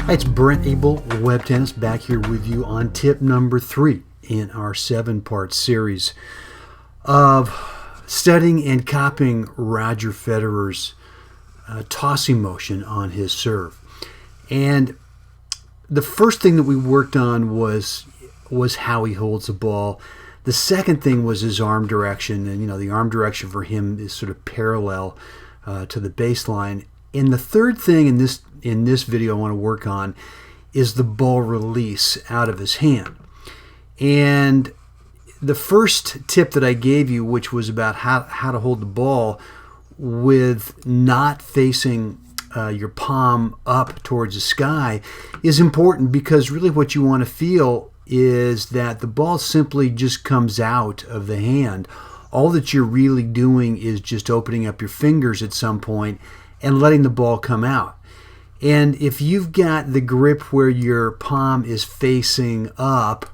Hi, it's Brent, Abel, WebTennis, back here with you on tip number 3 in our 7-part series of studying and copying Roger Federer's tossing motion on his serve. And the first thing that we worked on was how he holds the ball. The second thing was his arm direction, and the arm direction for him is sort of parallel to the baseline. And the third thing in this video I want to work on is the ball release out of his hand. And the first tip that I gave you, which was about how to hold the ball with not facing your palm up towards the sky, is important, because really what you want to feel is that the ball simply just comes out of the hand. All that you're really doing is just opening up your fingers at some point and letting the ball come out. And if you've got the grip where your palm is facing up,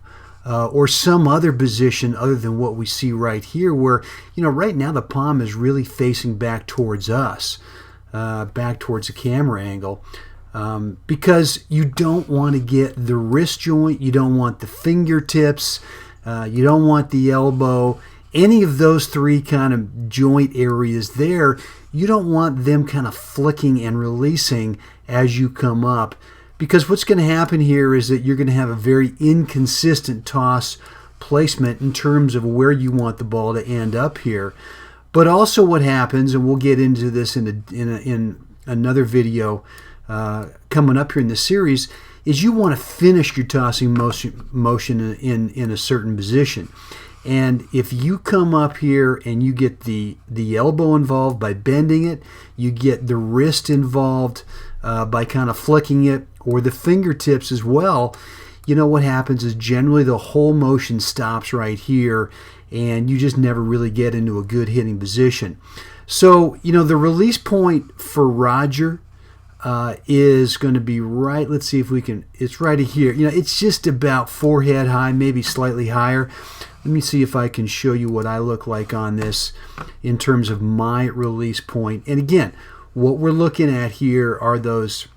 or some other position other than what we see right here, where right now the palm is really facing back towards us, back towards the camera angle, because you don't want to get the wrist joint, you don't want the fingertips, you don't want the elbow, any of those three kind of joint areas there. You don't want them kind of flicking and releasing as you come up, because what's going to happen here is that you're going to have a very inconsistent toss placement in terms of where you want the ball to end up here. But also what happens, and we'll get into this in another video coming up here in the series, is you want to finish your tossing motion in a certain position. And if you come up here and you get the elbow involved by bending it, you get the wrist involved by kind of flicking it, or the fingertips as well, what happens is generally the whole motion stops right here, and you just never really get into a good hitting position. So, the release point for Roger is going to be right, let's see if we can, it's right here. It's just about forehead high, maybe slightly higher. Let me see if I can show you what I look like on this in terms of my release point. And again, what we're looking at here are those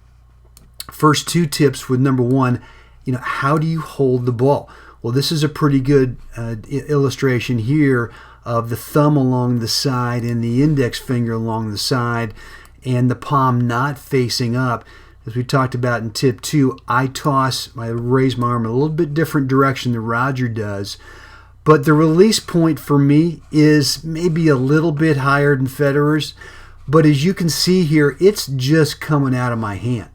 first two tips with number 1, how do you hold the ball? Well, this is a pretty good illustration here of the thumb along the side and the index finger along the side and the palm not facing up. As we talked about in tip 2, I raise my arm in a little bit different direction than Roger does. But the release point for me is maybe a little bit higher than Federer's. But as you can see here, it's just coming out of my hand.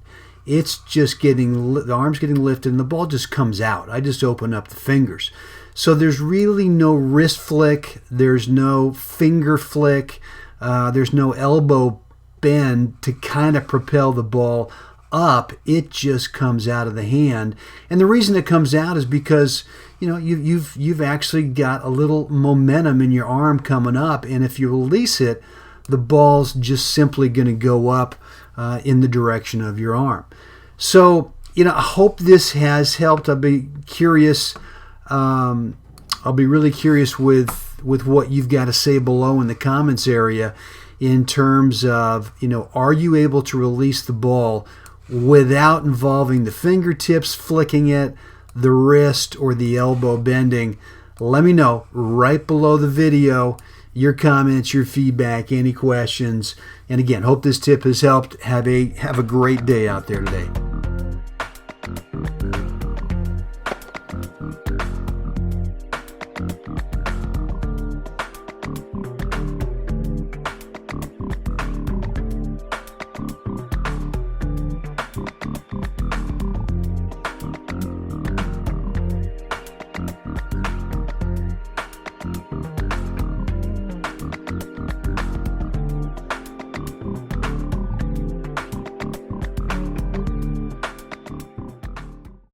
It's just the arm's getting lifted and the ball just comes out. I just open up the fingers. So there's really no wrist flick. There's no finger flick. There's no elbow bend to kind of propel the ball up. It just comes out of the hand. And the reason it comes out is because you've actually got a little momentum in your arm coming up, and if you release it, the ball's just simply going to go up in the direction of your arm. So I hope this has helped. I'll be curious. I'll be really curious with what you've got to say below in the comments area in terms of are you able to release the ball without involving the fingertips flicking it, the wrist, or the elbow bending. Let me know right below the video your comments, your feedback, any questions. And again, hope this tip has helped. Have a great day out there today.